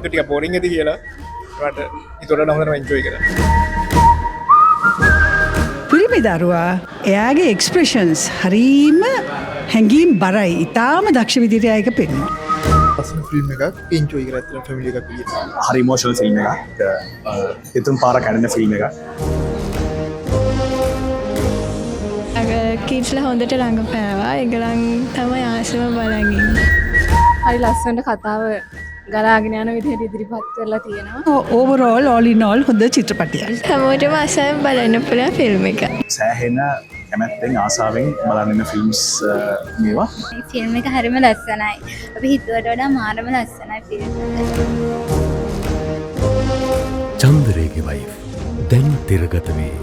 හිතුවා ටික බෝරින් ඇති කියලා. ඒකට ඒතොර නම් හොඳටම එන්ජොයි කරා. පිරිමි දරුවා එයාගේ එක්ස්ප්‍රෙෂන්ස් හරීම හැඟීම් බරයි. ඉතාම දක්ෂ විදිහට ඒක පෙන්වනවා. ලස්සන ෆිල්ම් එකක් එන්ජොයි කරා ඇත්තටම ෆැමිලි එකක් ගිහින්. හරි ඉමෝෂනල් ෆිල්ම් එකක්. හිතුම් පාර කැඩෙන ෆිල්ම් එකක්. කීට්ලා හොඳට ළඟපෑවා. ඒගොල්ලන් තමයි ආසම බලන් ඉන්නේ. හරි ලස්සනට කතාව ගලාගෙන යන විදිහට ඉදිරිපත් කරලා තියෙනවා. ඕවරෝල් all in all හොඳ චිත්‍රපටයක්. හැමෝටම අසම බලන්න පුළුවන් ෆිල්ම් එකක්. සෑහෙන කැමැත්තෙන් ආසාවෙන් බලන්න ඉන්න ෆිල්ම්ස් මේවා. මේ ෆිල්ම් එක හරිම ලස්සනයි. අපි හිතුවට වඩා මාරම ලස්සනයි ෆිල්ම් එක. චන්දරේගේ වයිෆ් දැන් තිරගත වේ.